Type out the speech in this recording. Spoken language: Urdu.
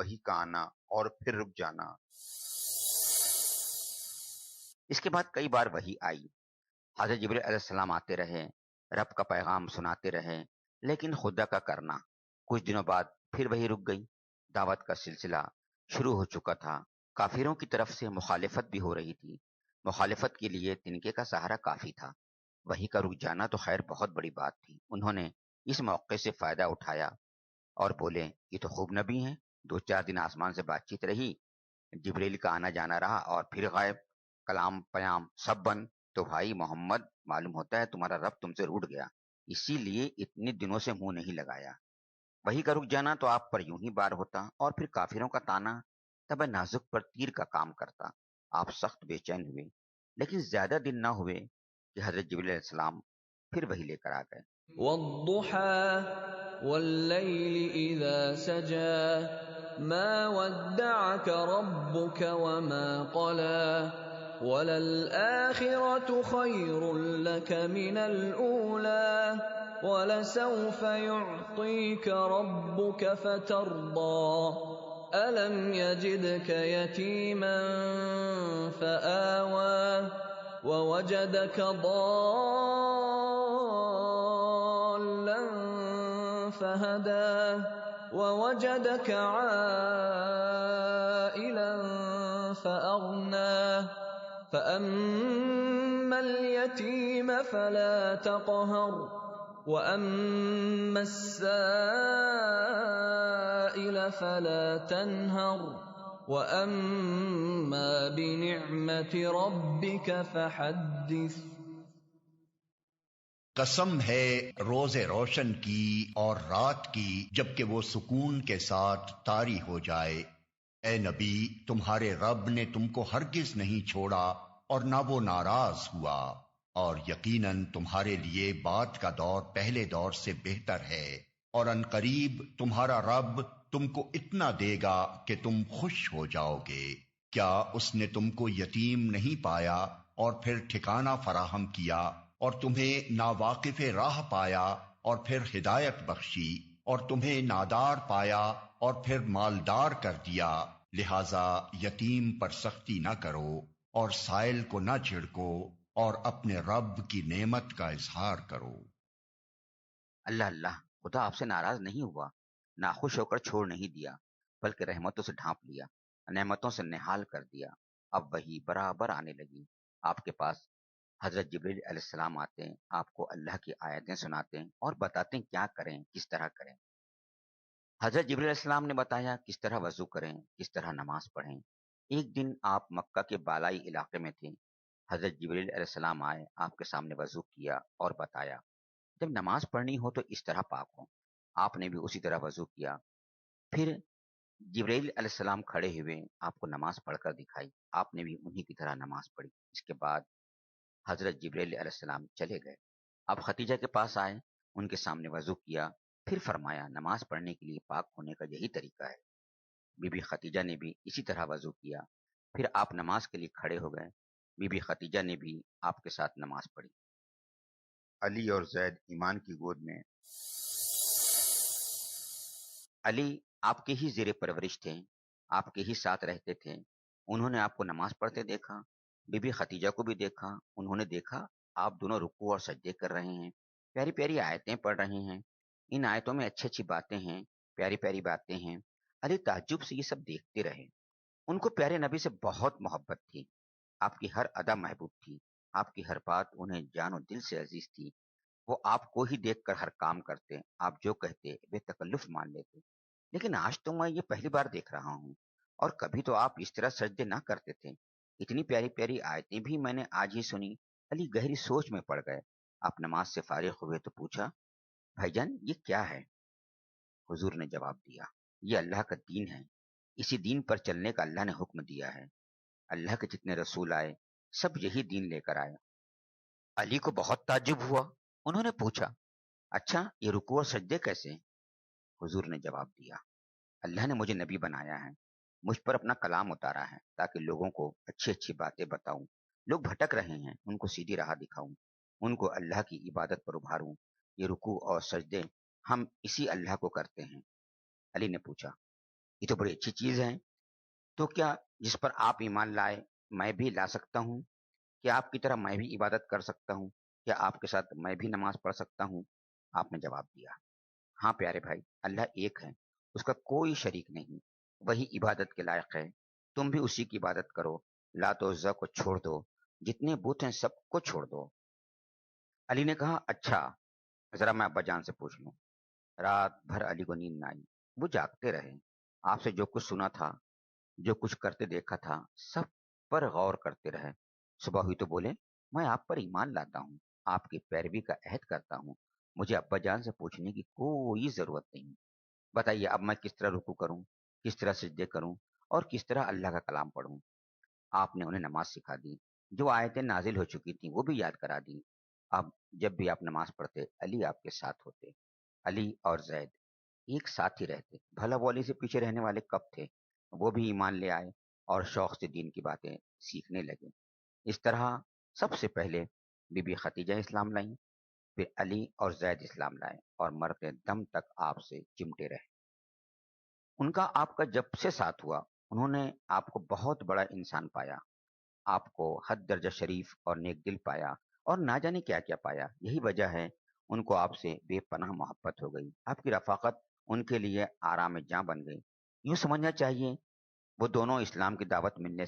وحی کا آنا اور پھر رک جانا۔ اس کے بعد کئی بار وحی آئی، حضرت جبریل علیہ السلام آتے رہے، رب کا پیغام سناتے رہے، لیکن خدا کا کرنا۔ کچھ دنوں بعد پھر وہی رک گئی۔ دعوت کا سلسلہ شروع ہو چکا تھا، کافروں کی طرف سے مخالفت بھی ہو رہی تھی۔ مخالفت کے لیے تنکے کا سہارا کافی تھا، وحی کا رک جانا تو خیر بہت بڑی بات تھی۔ انہوں نے اس موقع سے فائدہ اٹھایا اور بولے یہ تو خوب نبی ہیں، 2-4 دن آسمان سے بات چیت رہی، جبریل کا آنا جانا رہا اور پھر غائب، کلام پیام سب بند، تو بھائی محمد معلوم ہوتا ہے تمہارا رب تم سے روٹھ گیا، اسی لیے اتنے دنوں سے منہ نہیں لگایا۔ وحی کا رک جانا تو آپ پر یوں ہی بار ہوتا، اور پھر کافروں کا تانا تب نازک پر تیر کا کام کرتا۔ آپ سخت بے چین ہوئے، لیکن زیادہ دن نہ ہوئے کہ حضرت جبریل علیہ السلام پھر وحی لے کر آ گئے۔ والضحى والليل إذا سجى ما ودعك ربك وما قلى وللآخرة خير لك من الأولى ولسوف يعطيك ربك فترضى ألم يجدك يتيما فآوى ووجدك ضالا فهدى ووجدك عائلا فأغنى فأما اليتيم فلا تقهر وأما السائل فلا تنهر وَأَمَّا بِنِعْمَةِ رَبِّكَ فَحَدِّثْ۔ قسم ہے روز روشن کی اور رات کی جبکہ وہ سکون کے ساتھ طاری ہو جائے، اے نبی تمہارے رب نے تم کو ہرگز نہیں چھوڑا اور نہ وہ ناراض ہوا، اور یقیناً تمہارے لیے بات کا دور پہلے دور سے بہتر ہے، اور ان قریب تمہارا رب تم کو اتنا دے گا کہ تم خوش ہو جاؤ گے۔ کیا اس نے تم کو یتیم نہیں پایا اور پھر ٹھکانہ فراہم کیا، اور تمہیں ناواقف راہ پایا اور پھر ہدایت بخشی، اور تمہیں نادار پایا اور پھر مالدار کر دیا، لہذا یتیم پر سختی نہ کرو اور سائل کو نہ جھڑکو اور اپنے رب کی نعمت کا اظہار کرو۔ اللہ اللہ، خدا آپ سے ناراض نہیں ہوا، ناخوش ہو کر چھوڑ نہیں دیا، بلکہ رحمتوں سے ڈھانپ لیا، نعمتوں سے نہال کر دیا۔ اب وہی برابر آنے لگی، آپ کے پاس حضرت جبریل علیہ السلام آتے ہیں، آپ کو اللہ کی آیتیں سناتے ہیں اور بتاتے ہیں کیا کریں، کس طرح کریں۔ حضرت جبریل علیہ السلام نے بتایا کس طرح وضو کریں، کس طرح نماز پڑھیں۔ ایک دن آپ مکہ کے بالائی علاقے میں تھے، حضرت جبریل علیہ السلام آئے، آپ کے سامنے وضو کیا اور بتایا جب نماز پڑھنی ہو تو اس طرح پاک ہو۔ آپ نے بھی اسی طرح وضو کیا، پھر جبرائیل علیہ السلام کھڑے ہوئے، آپ کو نماز پڑھ کر دکھائی، آپ نے بھی انہی کی طرح نماز پڑھی۔ اس کے بعد حضرت جبرائیل علیہ السلام چلے گئے، آپ خدیجہ کے پاس آئے، ان کے سامنے وضو کیا، پھر فرمایا نماز پڑھنے کے لیے پاک ہونے کا یہی طریقہ ہے۔ بی بی خدیجہ نے بھی اسی طرح وضو کیا، پھر آپ نماز کے لیے کھڑے ہو گئے، بی بی خدیجہ نے بھی آپ کے ساتھ نماز پڑھی۔ علی اور زید ایمان کی گود میں۔ علی آپ کے ہی زیر پرورش تھے، آپ کے ہی ساتھ رہتے تھے، انہوں نے آپ کو نماز پڑھتے دیکھا، بی بی خدیجہ کو بھی دیکھا، انہوں نے دیکھا آپ دونوں رکوع اور سجدے کر رہے ہیں، پیاری پیاری آیتیں پڑھ رہے ہیں، ان آیتوں میں اچھی اچھی باتیں ہیں، پیاری پیاری باتیں ہیں۔ علی تعجب سے یہ سب دیکھتے رہے، ان کو پیارے نبی سے بہت محبت تھی، آپ کی ہر ادا محبوب تھی، آپ کی ہر بات انہیں جان و دل سے عزیز تھی، وہ آپ کو ہی دیکھ کر ہر کام کرتے، آپ جو کہتے بے تکلف مان لیتے۔ لیکن آج تو میں یہ پہلی بار دیکھ رہا ہوں، اور کبھی تو آپ اس طرح سجدے نہ کرتے تھے، اتنی پیاری پیاری آیتیں بھی میں نے آج ہی سنی۔ علی گہری سوچ میں پڑ گئے، آپ نماز سے فارغ ہوئے تو پوچھا بھائی جان یہ کیا ہے؟ حضور نے جواب دیا یہ اللہ کا دین ہے، اسی دین پر چلنے کا اللہ نے حکم دیا ہے، اللہ کے جتنے رسول آئے سب یہی دین لے کر آئے۔ علی کو بہت تعجب ہوا، انہوں نے پوچھا اچھا یہ رکوع اور سجدے کیسے؟ حضور نے جواب دیا اللہ نے مجھے نبی بنایا ہے، مجھ پر اپنا کلام اتارا ہے تاکہ لوگوں کو اچھی اچھی باتیں بتاؤں، لوگ بھٹک رہے ہیں ان کو سیدھی راہ دکھاؤں، ان کو اللہ کی عبادت پر ابھاروں، یہ رکوع اور سجدے ہم اسی اللہ کو کرتے ہیں۔ علی نے پوچھا یہ تو بڑی اچھی چیز ہے. تو کیا جس پر آپ ایمان لائے میں بھی لا سکتا ہوں؟ کیا آپ کی طرح میں بھی عبادت کر سکتا ہوں؟ کیا آپ کے ساتھ میں بھی نماز پڑھ سکتا ہوں؟ آپ نے جواب دیا، ہاں پیارے بھائی، اللہ ایک ہے، اس کا کوئی شریک نہیں، وہی عبادت کے لائق ہے، تم بھی اسی کی عبادت کرو، لات و عزا کو چھوڑ دو، جتنے بت ہیں سب کو چھوڑ دو. علی نے کہا اچھا، ذرا میں ابا جان سے پوچھ لوں. رات بھر علی کو نیند نہ آئی، وہ جاگتے رہے، آپ سے جو کچھ سنا تھا، جو کچھ کرتے دیکھا تھا، سب پر غور کرتے رہے. صبح ہوئی تو بولے، میں آپ پر ایمان لاتا ہوں، آپ کی پیروی کا عہد کرتا ہوں، مجھے ابا جان سے پوچھنے کی کوئی ضرورت نہیں. بتائیے اب میں کس طرح رکو کروں، کس طرح سجدے کروں، اور کس طرح اللہ کا کلام پڑھوں. آپ نے انہیں نماز سکھا دی، جو آیتیں نازل ہو چکی تھیں وہ بھی یاد کرا دی. اب جب بھی آپ نماز پڑھتے علی آپ کے ساتھ ہوتے. علی اور زید ایک ساتھ ہی رہتے. بھلا والی سے پیچھے رہنے والے کب تھے؟ وہ بھی ایمان لے آئے اور شوق سے دین کی باتیں سیکھنے لگے. اس طرح سب سے پہلے بی بی خدیجہ اسلام لائیں، پھر علی اور زید اسلام لائے اور مرتے دم تک آپ سے چمٹے رہے. ان کا آپ کا جب سے ساتھ ہوا، انہوں نے آپ کو بہت بڑا انسان پایا، آپ کو حد درجہ شریف اور نیک دل پایا، اور نہ جانے کیا کیا پایا. یہی وجہ ہے ان کو آپ سے بے پناہ محبت ہو گئی. آپ کی رفاقت ان کے لیے آرام جاں بن گئی. یوں سمجھنا چاہیے وہ دونوں اسلام کی دعوت ملنے